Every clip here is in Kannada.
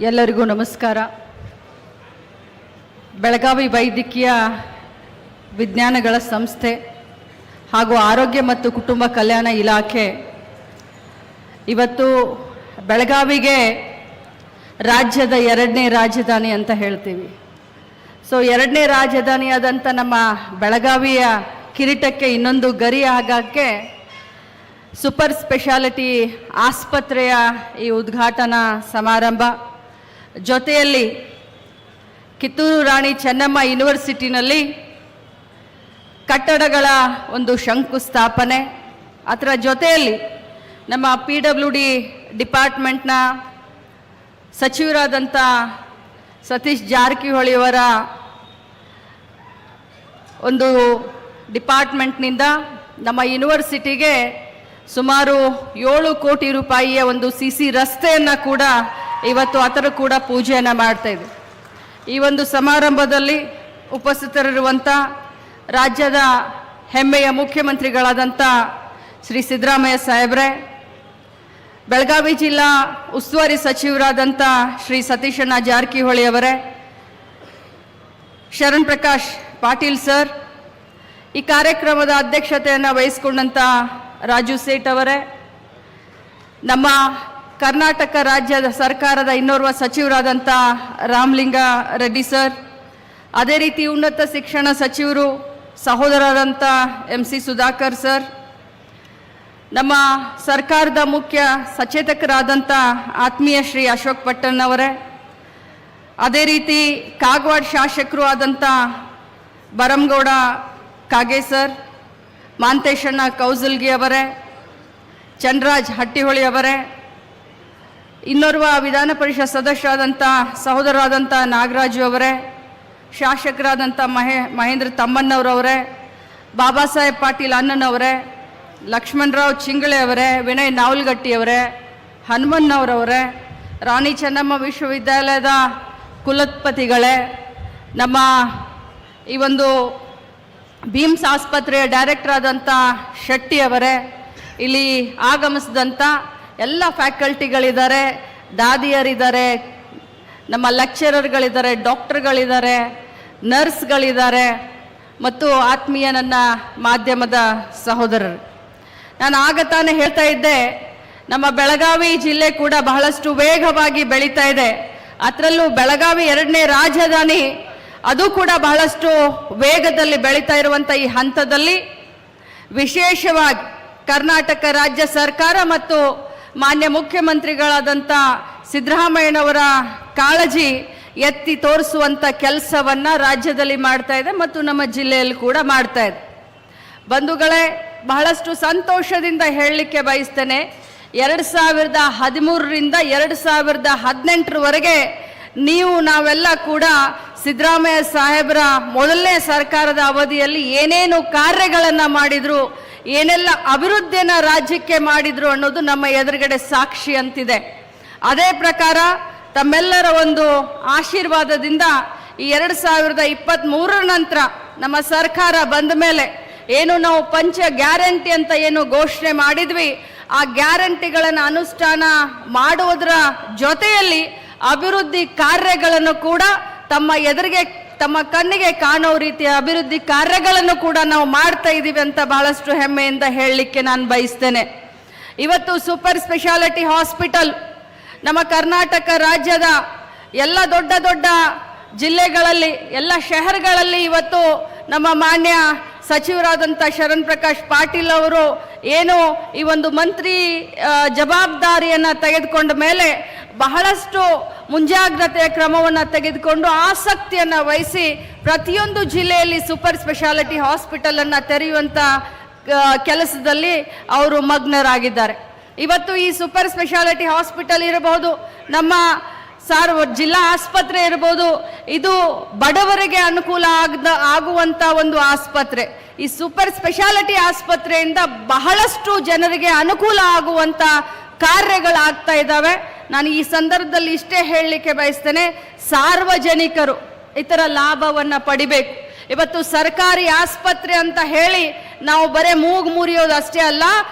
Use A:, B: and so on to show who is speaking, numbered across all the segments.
A: ಎಲ್ಲರಿಗೂ ನಮಸ್ಕಾರ. ಬೆಳಗಾವಿ ವೈದ್ಯಕೀಯ ವಿಜ್ಞಾನಗಳ ಸಂಸ್ಥೆ ಹಾಗೂ ಆರೋಗ್ಯ ಮತ್ತು ಕುಟುಂಬ ಕಲ್ಯಾಣ ಇಲಾಖೆ ಇವತ್ತು ಬೆಳಗಾವಿಗೆ ರಾಜ್ಯದ ಎರಡನೇ ರಾಜಧಾನಿ ಅಂತ ಹೇಳ್ತೀವಿ. ಸೊ ಎರಡನೇ ರಾಜಧಾನಿಯಾದಂಥ ನಮ್ಮ ಬೆಳಗಾವಿಯ ಕಿರೀಟಕ್ಕೆ ಇನ್ನೊಂದು ಗರಿ ಆಗೋಕ್ಕೆ ಸೂಪರ್ ಸ್ಪೆಷಾಲಿಟಿ ಆಸ್ಪತ್ರೆಯ ಈ ಉದ್ಘಾಟನಾ ಸಮಾರಂಭ, ಜೊತೆಯಲ್ಲಿ ಕಿತ್ತೂರು ರಾಣಿ ಚೆನ್ನಮ್ಮ ಯೂನಿವರ್ಸಿಟಿನಲ್ಲಿ ಕಟ್ಟಡಗಳ ಒಂದು ಶಂಕುಸ್ಥಾಪನೆ, ಅದರ ಜೊತೆಯಲ್ಲಿ ನಮ್ಮ PWD ಡಿಪಾರ್ಟ್ಮೆಂಟ್ನ ಸಚಿವರಾದಂಥ ಸತೀಶ್ ಜಾರಕಿಹೊಳಿಯವರ ಒಂದು ಡಿಪಾರ್ಟ್ಮೆಂಟ್ನಿಂದ ನಮ್ಮ ಯೂನಿವರ್ಸಿಟಿಗೆ ಸುಮಾರು 7 ಕೋಟಿ ರೂಪಾಯಿಯ ಒಂದು CC ರಸ್ತೆಯನ್ನು ಕೂಡ ಇವತ್ತು ಅದರ ಕೂಡ ಪೂಜೆಯನ್ನು ಮಾಡ್ತಾ ಇದ್ದೀವಿ. ಈ ಒಂದು ಸಮಾರಂಭದಲ್ಲಿ ಉಪಸ್ಥಿತರಿರುವಂಥ ರಾಜ್ಯದ ಹೆಮ್ಮೆಯ ಮುಖ್ಯಮಂತ್ರಿಗಳಾದಂಥ ಶ್ರೀ ಸಿದ್ದರಾಮಯ್ಯ ಸಾಹೇಬ್ರೆ, ಬೆಳಗಾವಿ ಜಿಲ್ಲಾ ಉಸ್ತುವಾರಿ ಸಚಿವರಾದಂಥ ಶ್ರೀ ಸತೀಶಣ್ಣ ಜಾರಕಿಹೊಳಿ ಅವರೇ, ಶರಣ್ ಪ್ರಕಾಶ್ ಪಾಟೀಲ್ ಸರ್, ಈ ಕಾರ್ಯಕ್ರಮದ ಅಧ್ಯಕ್ಷತೆಯನ್ನು ವಹಿಸಿಕೊಂಡಂಥ ರಾಜು ಸೇಠ್ ಅವರೇ, ನಮ್ಮ ಕರ್ನಾಟಕ ರಾಜ್ಯದ ಸರ್ಕಾರದ ಇನ್ನೋರ್ವ ಸಚಿವರಾದಂಥ ರಾಮಲಿಂಗ ರೆಡ್ಡಿ ಸರ್, ಅದೇ ರೀತಿ ಉನ್ನತ ಶಿಕ್ಷಣ ಸಚಿವರು ಸಹೋದರರಾದಂಥ MC ಸುಧಾಕರ್ ಸರ್, ನಮ್ಮ ಸರ್ಕಾರದ ಮುಖ್ಯ ಸಚೇತಕರಾದಂಥ ಆತ್ಮೀಯ ಶ್ರೀ ಅಶೋಕ್ ಪಟ್ಟಣ್ ಅವರೇ, ಅದೇ ರೀತಿ ಕಾಗವಾಡ ಶಾಸಕರು ಆದಂಥ ಬರಮಗೌಡ ಕಾಗೆ ಸರ್, ಮಾಂತೇಶಣ್ಣ ಕೌಸಲ್ಗಿ ಅವರೇ, ಚಂದ್ರರಾಜ್ ಹಟ್ಟಿಹೊಳಿ ಅವರೇ, ಇನ್ನೋರ್ವ ವಿಧಾನ ಪರಿಷತ್ ಸದಸ್ಯರಾದಂಥ ಸಹೋದರರಾದಂಥ ನಾಗರಾಜು ಅವರೇ, ಶಾಸಕರಾದಂಥ ಮಹೇಂದ್ರ ತಮ್ಮಣ್ಣವರವರೇ, ಬಾಬಾ ಸಾಹೇಬ್ ಪಾಟೀಲ್ ಅಣ್ಣನವರೇ, ಲಕ್ಷ್ಮಣರಾವ್ ಚಿಂಗಳೆ ಅವರೇ, ವಿನಯ್ ನಾವಲ್ಗಟ್ಟಿಯವರೇ, ಹನುಮನ್ನವರವರೇ, ರಾಣಿ ಚೆನ್ನಮ್ಮ ವಿಶ್ವವಿದ್ಯಾಲಯದ ಕುಲಪತಿಗಳೇ, ನಮ್ಮ ಈ ಒಂದು ಭೀಮ್ಸ್ ಆಸ್ಪತ್ರೆಯ ಡೈರೆಕ್ಟರ್ ಆದಂಥ ಶೆಟ್ಟಿ ಅವರೇ, ಇಲ್ಲಿ ಆಗಮಿಸಿದಂಥ ಎಲ್ಲ ಫ್ಯಾಕಲ್ಟಿಗಳಿದ್ದಾರೆ, ದಾದಿಯರಿದ್ದಾರೆ, ನಮ್ಮ ಲೆಕ್ಚರರ್ಗಳಿದ್ದಾರೆ, ಡಾಕ್ಟರ್ಗಳಿದ್ದಾರೆ, ನರ್ಸ್ಗಳಿದ್ದಾರೆ ಮತ್ತು ಆತ್ಮೀಯ ನನ್ನ ಮಾಧ್ಯಮದ ಸಹೋದರರು. ನಾನು ಆಗ ತಾನೇ ಹೇಳ್ತಾ ಇದ್ದೆ, ನಮ್ಮ ಬೆಳಗಾವಿ ಜಿಲ್ಲೆ ಕೂಡ ಬಹಳಷ್ಟು ವೇಗವಾಗಿ ಬೆಳೀತಾ ಇದೆ. ಅದರಲ್ಲೂ ಬೆಳಗಾವಿ ಎರಡನೇ ರಾಜಧಾನಿ, ಅದು ಕೂಡ ಬಹಳಷ್ಟು ವೇಗದಲ್ಲಿ ಬೆಳೀತಾ ಇರುವಂಥ ಈ ಹಂತದಲ್ಲಿ ವಿಶೇಷವಾಗಿ ಕರ್ನಾಟಕ ರಾಜ್ಯ ಸರ್ಕಾರ ಮತ್ತು ಮಾನ್ಯ ಮುಖ್ಯಮಂತ್ರಿಗಳಾದಂಥ ಸಿದ್ದರಾಮಯ್ಯನವರ ಕಾಳಜಿ ಎತ್ತಿ ತೋರಿಸುವಂಥ ಕೆಲಸವನ್ನು ರಾಜ್ಯದಲ್ಲಿ ಮಾಡ್ತಾ ಇದೆ ಮತ್ತು ನಮ್ಮ ಜಿಲ್ಲೆಯಲ್ಲಿ ಕೂಡ ಮಾಡ್ತಾ ಇದೆ. ಬಂಧುಗಳೇ, ಬಹಳಷ್ಟು ಸಂತೋಷದಿಂದ ಹೇಳಲಿಕ್ಕೆ ಬಯಸ್ತೇನೆ, 2013ರಿಂದ 2018ರವರೆಗೆ ನಾವೆಲ್ಲ ಕೂಡ ಸಿದ್ದರಾಮಯ್ಯ ಸಾಹೇಬರ ಮೊದಲನೇ ಸರ್ಕಾರದ ಅವಧಿಯಲ್ಲಿ ಏನೇನು ಕಾರ್ಯಗಳನ್ನು ಮಾಡಿದ್ರು, ಏನೆಲ್ಲ ಅಭಿವೃದ್ಧಿಯನ್ನು ರಾಜ್ಯಕ್ಕೆ ಮಾಡಿದ್ರು ಅನ್ನೋದು ನಮ್ಮ ಎದುರುಗಡೆ ಸಾಕ್ಷಿ ಅಂತಿದೆ. ಅದೇ ಪ್ರಕಾರ ತಮ್ಮೆಲ್ಲರ ಒಂದು ಆಶೀರ್ವಾದದಿಂದ ಈ 2023ರ ನಂತರ ನಮ್ಮ ಸರ್ಕಾರ ಬಂದ ಮೇಲೆ ಏನು ನಾವು ಪಂಚ ಗ್ಯಾರಂಟಿ ಅಂತ ಏನು ಘೋಷಣೆ ಮಾಡಿದ್ವಿ, ಆ ಗ್ಯಾರಂಟಿಗಳನ್ನು ಅನುಷ್ಠಾನ ಮಾಡುವುದರ ಜೊತೆಯಲ್ಲಿ ಅಭಿವೃದ್ಧಿ ಕಾರ್ಯಗಳನ್ನು ಕೂಡ ತಮ್ಮ ಎದುರಿಗೆ ತಮ್ಮ ಕಣ್ಣಿಗೆ ಕಾಣೋ ರೀತಿಯ ಅಭಿವೃದ್ಧಿ ಕಾರ್ಯಗಳನ್ನು ಕೂಡ ನಾವು ಮಾಡ್ತಾ ಇದ್ದೀವಿ ಅಂತ ಬಹಳಷ್ಟು ಹೆಮ್ಮೆಯಿಂದ ಹೇಳಲಿಕ್ಕೆ ನಾನು ಬಯಸ್ತೇನೆ. ಇವತ್ತು ಸೂಪರ್ ಸ್ಪೆಷಾಲಿಟಿ ಹಾಸ್ಪಿಟಲ್ ನಮ್ಮ ಕರ್ನಾಟಕ ರಾಜ್ಯದ ಎಲ್ಲ ದೊಡ್ಡ ದೊಡ್ಡ ಜಿಲ್ಲೆಗಳಲ್ಲಿ, ಎಲ್ಲ ಶಹರಗಳಲ್ಲಿ ಇವತ್ತು ನಮ್ಮ ಮಾನ್ಯ ಸಚಿವರಾದಂಥ ಶರಣ್ ಪ್ರಕಾಶ್ ಪಾಟೀಲ್ ಅವರು ಏನು ಈ ಒಂದು ಮಂತ್ರಿ ಜವಾಬ್ದಾರಿಯನ್ನು ತೆಗೆದುಕೊಂಡ ಮೇಲೆ ಬಹಳಷ್ಟು ಮುಂಜಾಗ್ರತೆಯ ಕ್ರಮವನ್ನು ತೆಗೆದುಕೊಂಡು ಆಸಕ್ತಿಯನ್ನು ವಹಿಸಿ ಪ್ರತಿಯೊಂದು ಜಿಲ್ಲೆಯಲ್ಲಿ ಸೂಪರ್ ಸ್ಪೆಷಾಲಿಟಿ ಹಾಸ್ಪಿಟಲನ್ನು ತೆರೆಯುವಂಥ ಕೆಲಸದಲ್ಲಿ ಅವರು ಮಗ್ನರಾಗಿದ್ದಾರೆ. ಇವತ್ತು ಈ ಸೂಪರ್ ಸ್ಪೆಷಾಲಿಟಿ ಹಾಸ್ಪಿಟಲ್ ಇರಬಹುದು, ನಮ್ಮ ಜಿಲ್ಲಾ ಆಸ್ಪತ್ರೆ ಇರಬಹುದು, ಇದು ಬಡವರಿಗೆ ಅನುಕೂಲ ಆಗುವಂಥ ಒಂದು ಆಸ್ಪತ್ರೆ. ಈ ಸೂಪರ್ ಸ್ಪೆಷಾಲಿಟಿ ಆಸ್ಪತ್ರೆಯಿಂದ ಬಹಳಷ್ಟು ಜನರಿಗೆ ಅನುಕೂಲ ಆಗುವಂಥ ಕಾರ್ಯಗಳಾಗ್ತಾ ಇದ್ದಾವೆ. ನಾನು ಈ ಸಂದರ್ಭದಲ್ಲಿ ಇಷ್ಟೇ ಹೇಳಲಿಕ್ಕೆ ಬಯಸ್ತೇನೆ, ಸಾರ್ವಜನಿಕರು ಇದರ ಲಾಭವನ್ನು ಪಡಿಬೇಕು. ಇವತ್ತು ಸರ್ಕಾರಿ ಆಸ್ಪತ್ರೆ ಅಂತ ಹೇಳಿ ನಾವು ಬರೇ ಮೂಗು ಮುರಿಯೋದು ಅಷ್ಟೇ ಅಲ್ಲ,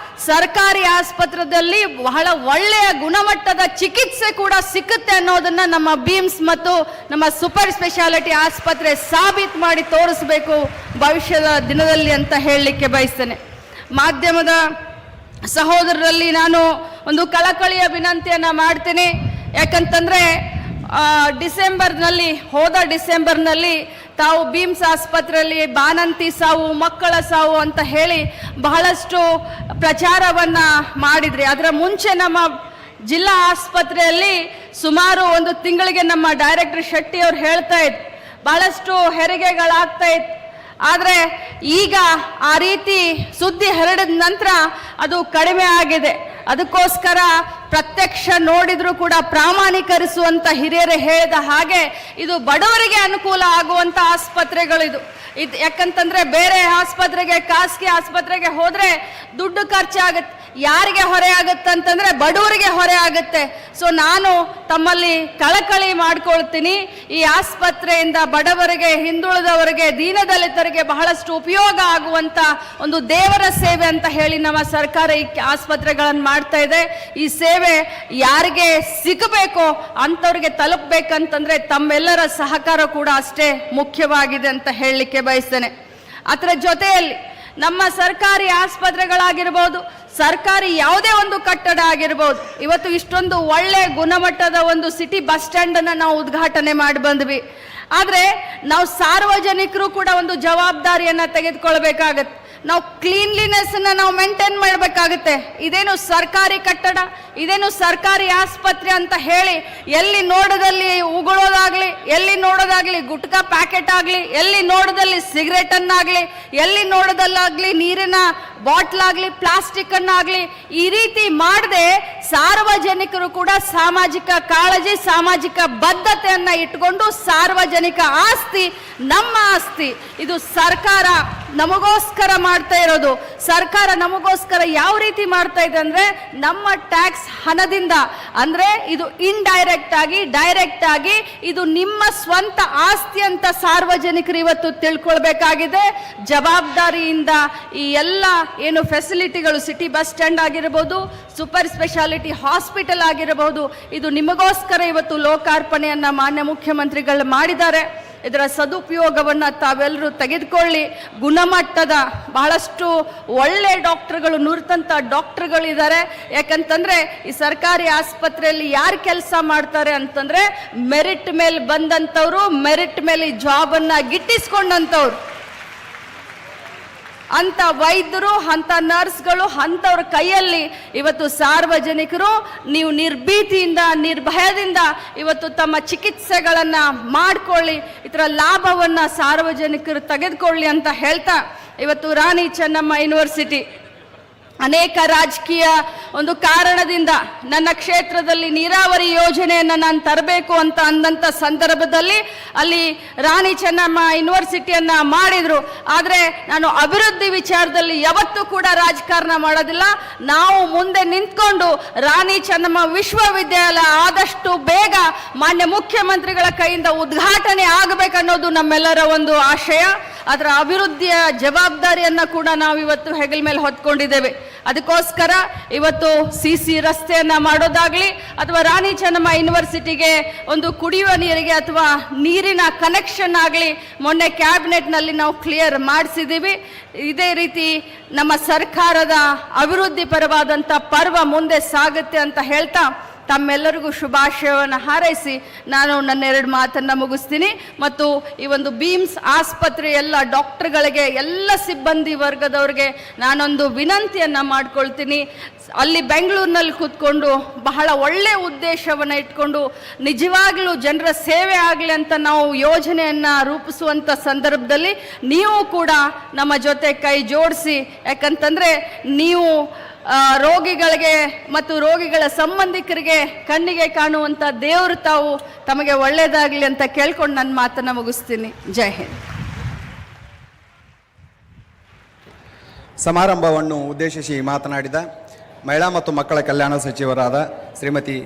A: ಸರ್ಕಾರಿ ಆಸ್ಪತ್ರೆಯಲ್ಲಿ ಬಹಳ ಒಳ್ಳೆಯ ಗುಣಮಟ್ಟದ ಚಿಕಿತ್ಸೆ ಕೂಡ ಸಿಕ್ಕುತ್ತೆ ಅನ್ನೋದನ್ನ ನಮ್ಮ ಬೀಮ್ಸ್ ಮತ್ತು ನಮ್ಮ ಸೂಪರ್ ಸ್ಪೆಷಾಲಿಟಿ ಆಸ್ಪತ್ರೆ ಸಾಬೀತು ಮಾಡಿ ತೋರಿಸಬೇಕು ಭವಿಷ್ಯದ ದಿನದಲ್ಲಿ ಅಂತ ಹೇಳಲಿಕ್ಕೆ ಬಯಸ್ತೇನೆ. ಮಾಧ್ಯಮದ ಸಹೋದರರಲ್ಲಿ ನಾನು ಒಂದು ಕಳಕಳಿಯ ವಿನಂತಿಯನ್ನ ಮಾಡ್ತೀನಿ. ಯಾಕಂತಂದ್ರೆ ಹೋದ ಡಿಸೆಂಬರ್ನಲ್ಲಿ ತಾವು ಬೀಮ್ಸ್ ಆಸ್ಪತ್ರೆಯಲ್ಲಿ ಬಾಣಂತಿ ಸಾವು, ಮಕ್ಕಳ ಸಾವು ಅಂತ ಹೇಳಿ ಬಹಳಷ್ಟು ಪ್ರಚಾರವನ್ನ ಮಾಡಿದ್ರಿ. ಅದರ ಮುಂಚೆ ನಮ್ಮ ಜಿಲ್ಲಾ ಆಸ್ಪತ್ರೆಯಲ್ಲಿ ಸುಮಾರು ಒಂದು ತಿಂಗಳಿಗೆ ನಮ್ಮ ಡೈರೆಕ್ಟರ್ ಶೆಟ್ಟಿ ಅವ್ರು ಹೇಳ್ತಾ ಇದ್ರು ಬಹಳಷ್ಟು ಹೆರಿಗೆಗಳಾಗ್ತಾ ಇತ್ತು. ಆದರೆ ಈಗ ಆ ರೀತಿ ಸುದ್ದಿ ಹರಡಿದ ನಂತರ ಅದು ಕಡಿಮೆ ಆಗಿದೆ. ಅದಕ್ಕೋಸ್ಕರ ಪ್ರತ್ಯಕ್ಷ ನೋಡಿದ್ರು ಕೂಡ ಪ್ರಾಮಾಣೀಕರಿಸುವಂತ ಹಿರಿಯರು ಹೇಳಿದ ಹಾಗೆ ಇದು ಬಡವರಿಗೆ ಅನುಕೂಲ ಆಗುವಂತ ಆಸ್ಪತ್ರೆಗಳಿದು. ಯಾಕಂತಂದ್ರೆ ಬೇರೆ ಆಸ್ಪತ್ರೆಗೆ, ಖಾಸಗಿ ಆಸ್ಪತ್ರೆಗೆ ಹೋದ್ರೆ ದುಡ್ಡು ಖರ್ಚಾಗುತ್ತೆ. ಯಾರಿಗೆ ಹೊರೆ ಆಗುತ್ತೆ ಅಂತಂದ್ರೆ ಬಡವರಿಗೆ ಹೊರೆ ಆಗುತ್ತೆ. ಸೊ ನಾನು ತಮ್ಮಲ್ಲಿ ಕಳಕಳಿ ಮಾಡ್ಕೊಳ್ತೀನಿ, ಈ ಆಸ್ಪತ್ರೆಯಿಂದ ಬಡವರಿಗೆ, ಹಿಂದುಳಿದವರಿಗೆ, ದೀನದಲಿತರಿಗೆ ಬಹಳಷ್ಟು ಉಪಯೋಗ ಆಗುವಂತ ಒಂದು ದೇವರ ಸೇವೆ ಅಂತ ಹೇಳಿ ನಮ್ಮ ಸರ್ಕಾರ ಈ ಆಸ್ಪತ್ರೆಗಳನ್ನು ಮಾಡ್ತಾ ಇದೆ. ಈ ಸೇವೆ ಯಾರಿಗೆ ಸಿಗಬೇಕೋ ಅಂಥವ್ರಿಗೆ ತಲುಪಬೇಕಂತಂದ್ರೆ ತಮ್ಮೆಲ್ಲರ ಸಹಕಾರ ಕೂಡ ಅಷ್ಟೇ ಮುಖ್ಯವಾಗಿದೆ ಅಂತ ಹೇಳಲಿಕ್ಕೆ ಬಯಸ್ತೇನೆ. ಅದರ ಜೊತೆಯಲ್ಲಿ ನಮ್ಮ ಸರ್ಕಾರಿ ಆಸ್ಪತ್ರೆಗಳಾಗಿರ್ಬೋದು, ಸರ್ಕಾರಿ ಯಾವುದೇ ಒಂದು ಕಟ್ಟಡ ಆಗಿರ್ಬೋದು, ಇವತ್ತು ಇಷ್ಟೊಂದು ಒಳ್ಳೆ ಗುಣಮಟ್ಟದ ಒಂದು ಸಿಟಿ ಬಸ್ ಸ್ಟ್ಯಾಂಡ್ ಅನ್ನ ನಾವು ಉದ್ಘಾಟನೆ ಮಾಡಿ ಬಂದ್ವಿ. ಆದ್ರೆ ನಾವು ಸಾರ್ವಜನಿಕರು ಕೂಡ ಒಂದು ಜವಾಬ್ದಾರಿಯನ್ನ ತೆಗೆದುಕೊಳ್ಬೇಕಾಗತ್ತೆ. ನಾವು ಕ್ಲೀನ್ಲಿನೆಸ್ ಅನ್ನ ನಾವು ಮೇಂಟೈನ್ ಮಾಡಬೇಕಾಗುತ್ತೆ. ಇದೇನು ಸರ್ಕಾರಿ ಕಟ್ಟಡ, ಇದೇನು ಸರ್ಕಾರಿ ಆಸ್ಪತ್ರೆ ಅಂತ ಹೇಳಿ ಎಲ್ಲಿ ನೋಡೋದಲ್ಲಿ ಉಗುಳೋದಾಗ್ಲಿ, ಎಲ್ಲಿ ನೋಡೋದಾಗ್ಲಿ ಗುಟ್ಕಾ ಪ್ಯಾಕೆಟ್ ಆಗ್ಲಿ, ಎಲ್ಲಿ ನೋಡೋದಲ್ಲಿ ಸಿಗರೇಟ್ ಅನ್ನಾಗ್ಲಿ, ಎಲ್ಲಿ ನೋಡೋದಲ್ಲಾಗ್ಲಿ ನೀರಿನ ಬಾಟ್ಲ್ ಆಗ್ಲಿ, ಪ್ಲಾಸ್ಟಿಕ್ ಅನ್ನಾಗ್ಲಿ, ಈ ರೀತಿ ಮಾಡದೆ ಸಾರ್ವಜನಿಕರು ಕೂಡ ಸಾಮಾಜಿಕ ಕಾಳಜಿ, ಸಾಮಾಜಿಕ ಬದ್ಧತೆಯನ್ನ ಇಟ್ಕೊಂಡು ಸಾರ್ವಜನಿಕ ಆಸ್ತಿ ನಮ್ಮ ಆಸ್ತಿ, ಇದು ಸರ್ಕಾರ ನಮಗೋಸ್ಕರ ಮಾಡ್ತಾ ಇರೋದು. ಸರ್ಕಾರ ನಮಗೋಸ್ಕರ ಯಾವ ರೀತಿ ಮಾಡ್ತಾ ಇದೆ ಅಂದ್ರೆ ನಮ್ಮ ಟ್ಯಾಕ್ಸ್ ಹಣದಿಂದ, ಅಂದ್ರೆ ಇದು ಇಂಡೈರೆಕ್ಟ್ ಆಗಿ, ಡೈರೆಕ್ಟ್ ಆಗಿ ಇದು ನಿಮ್ಮ ಸ್ವಂತ ಆಸ್ತಿ ಅಂತ ಸಾರ್ವಜನಿಕರು ಇವತ್ತು ತಿಳ್ಕೊಳ್ಬೇಕಾಗಿದೆ. ಜವಾಬ್ದಾರಿಯಿಂದ ಈ ಎಲ್ಲ ಏನು ಫೆಸಿಲಿಟಿಗಳು, ಸಿಟಿ ಬಸ್ ಸ್ಟ್ಯಾಂಡ್ ಆಗಿರಬಹುದು, ಸೂಪರ್ ಸ್ಪೆಷಾಲಿಟಿ ಹಾಸ್ಪಿಟಲ್ ಆಗಿರಬಹುದು, ಇದು ನಿಮಗೋಸ್ಕರ ಇವತ್ತು ಲೋಕಾರ್ಪಣೆಯನ್ನ ಮಾನ್ಯ ಮುಖ್ಯಮಂತ್ರಿಗಳು ಮಾಡಿದ್ದಾರೆ. ಇದರ ಸದುಪಯೋಗವನ್ನು ತಾವೆಲ್ಲರೂ ತೆಗೆದುಕೊಳ್ಳಿ. ಗುಣಮಟ್ಟದ ಬಹಳಷ್ಟು ಒಳ್ಳೆ ಡಾಕ್ಟರ್ಗಳು, ನುರಿತಂತ ಡಾಕ್ಟರ್ಗಳಿದ್ದಾರೆ. ಯಾಕಂತಂದ್ರೆ ಈ ಸರ್ಕಾರಿ ಆಸ್ಪತ್ರೆಯಲ್ಲಿ ಯಾರು ಕೆಲಸ ಮಾಡ್ತಾರೆ ಅಂತಂದ್ರೆ ಮೆರಿಟ್ ಮೇಲೆ ಬಂದಂಥವ್ರು, ಮೆರಿಟ್ ಮೇಲೆ ಈ ಜಾಬ್ ಅನ್ನ ಗಿಟ್ಟಿಸ್ಕೊಂಡಂಥವ್ರು, ಅಂತ ವೈದ್ಯರು, ಅಂತ ನರ್ಸ್ಗಳು, ಅಂಥವ್ರ ಕೈಯಲ್ಲಿ ಇವತ್ತು ಸಾರ್ವಜನಿಕರು ನೀವು ನಿರ್ಭೀತಿಯಿಂದ, ನಿರ್ಭಯದಿಂದ ಇವತ್ತು ತಮ್ಮ ಚಿಕಿತ್ಸೆಗಳನ್ನ ಮಾಡಿಕೊಳ್ಳಿ, ಇದರ ಲಾಭವನ್ನ ಸಾರ್ವಜನಿಕರು ತೆಗೆದುಕೊಳ್ಳಿ ಅಂತ ಹೇಳ್ತಾ, ಇವತ್ತು ರಾಣಿ ಚೆನ್ನಮ್ಮ ಯೂನಿವರ್ಸಿಟಿ ಅನೇಕ ರಾಜಕೀಯ ಒಂದು ಕಾರಣದಿಂದ ನನ್ನ ಕ್ಷೇತ್ರದಲ್ಲಿ ನೀರಾವರಿ ಯೋಜನೆಯನ್ನು ನಾನು ತರಬೇಕು ಅಂತ ಅಂದಂಥ ಸಂದರ್ಭದಲ್ಲಿ ಅಲ್ಲಿ ರಾಣಿ ಚೆನ್ನಮ್ಮ ಯೂನಿವರ್ಸಿಟಿಯನ್ನ ಮಾಡಿದ್ರು. ಆದರೆ ನಾನು ಅಭಿವೃದ್ಧಿ ವಿಚಾರದಲ್ಲಿ ಯಾವತ್ತೂ ಕೂಡ ರಾಜಕಾರಣ ಮಾಡೋದಿಲ್ಲ. ನಾವು ಮುಂದೆ ನಿಂತ್ಕೊಂಡು ರಾಣಿ ಚೆನ್ನಮ್ಮ ವಿಶ್ವವಿದ್ಯಾಲಯ ಆದಷ್ಟು ಬೇಗ ಮಾನ್ಯ ಮುಖ್ಯಮಂತ್ರಿಗಳ ಕೈಯಿಂದ ಉದ್ಘಾಟನೆ ಆಗಬೇಕನ್ನೋದು ನಮ್ಮೆಲ್ಲರ ಒಂದು ಆಶಯ. ಅದರ ಅಭಿವೃದ್ಧಿಯ ಜವಾಬ್ದಾರಿಯನ್ನ ಕೂಡ ನಾವು ಇವತ್ತು ಹೆಗಲ ಮೇಲೆ ಹೊತ್ಕೊಂಡಿದ್ದೇವೆ. ಅದಕ್ಕೋಸ್ಕರ ಇವತ್ತು ಸಿಸಿ ರಸ್ತೆಯನ್ನ ಮಾಡೋದಾಗ್ಲಿ, ಅಥವಾ ರಾಣಿ ಚೆನ್ನಮ್ಮ ಯೂನಿವರ್ಸಿಟಿಗೆ ಒಂದು ಕುಡಿಯುವ ನೀರಿಗೆ ಅಥವಾ ನೀರಿನ ಕನೆಕ್ಷನ್ ಆಗಲಿ ಮೊನ್ನೆ ಕ್ಯಾಬಿನೆಟ್ನಲ್ಲಿ ನಾವು ಕ್ಲಿಯರ್ ಮಾಡಿಸಿದ್ದೀವಿ. ಇದೇ ರೀತಿ ನಮ್ಮ ಸರ್ಕಾರದ ಅಭಿವೃದ್ಧಿ ಪರವಾದಂಥ ಪರ್ವ ಮುಂದೆ ಸಾಗುತ್ತೆ ಅಂತ ಹೇಳ್ತಾ ತಮ್ಮೆಲ್ಲರಿಗೂ ಶುಭಾಶಯವನ್ನು ಹಾರೈಸಿ ನಾನು ನನ್ನ 2 ಮಾತನ್ನು ಮುಗಿಸ್ತೀನಿ. ಮತ್ತು ಈ ಒಂದು ಬೀಮ್ಸ್ ಆಸ್ಪತ್ರೆ ಎಲ್ಲ ಡಾಕ್ಟರ್ಗಳಿಗೆ, ಎಲ್ಲ ಸಿಬ್ಬಂದಿ ವರ್ಗದವ್ರಿಗೆ ನಾನೊಂದು ವಿನಂತಿಯನ್ನು ಮಾಡ್ಕೊಳ್ತೀನಿ. ಅಲ್ಲಿ ಬೆಂಗಳೂರಿನಲ್ಲಿ ಕೂತ್ಕೊಂಡು ಬಹಳ ಒಳ್ಳೆಯ ಉದ್ದೇಶವನ್ನು ಇಟ್ಕೊಂಡು ನಿಜವಾಗ್ಲೂ ಜನರ ಸೇವೆ ಆಗಲಿ ಅಂತ ನಾವು ಯೋಜನೆಯನ್ನು ರೂಪಿಸುವಂಥ ಸಂದರ್ಭದಲ್ಲಿ ನೀವು ಕೂಡ ನಮ್ಮ ಜೊತೆ ಕೈ ಜೋಡಿಸಿ. ಯಾಕಂತಂದರೆ ನೀವು ರೋಗಿಗಳಿಗೆ ಮತ್ತು ರೋಗಿಗಳ ಸಂಬಂಧಿಕರಿಗೆ ಕಣ್ಣಿಗೆ ಕಾಣುವಂಥ ದೇವರು ತಾವು, ತಮಗೆ ಒಳ್ಳೆಯದಾಗಲಿ ಅಂತ ಕೇಳ್ಕೊಂಡು ನನ್ನ ಮಾತನ್ನು ಮುಗಿಸ್ತೀನಿ. ಜೈ ಹಿಂದ್.
B: ಸಮಾರಂಭವನ್ನು ಉದ್ದೇಶಿಸಿ ಮಾತನಾಡಿದ ಮಹಿಳಾ ಮತ್ತು ಮಕ್ಕಳ ಕಲ್ಯಾಣ ಸಚಿವರಾದ ಶ್ರೀಮತಿ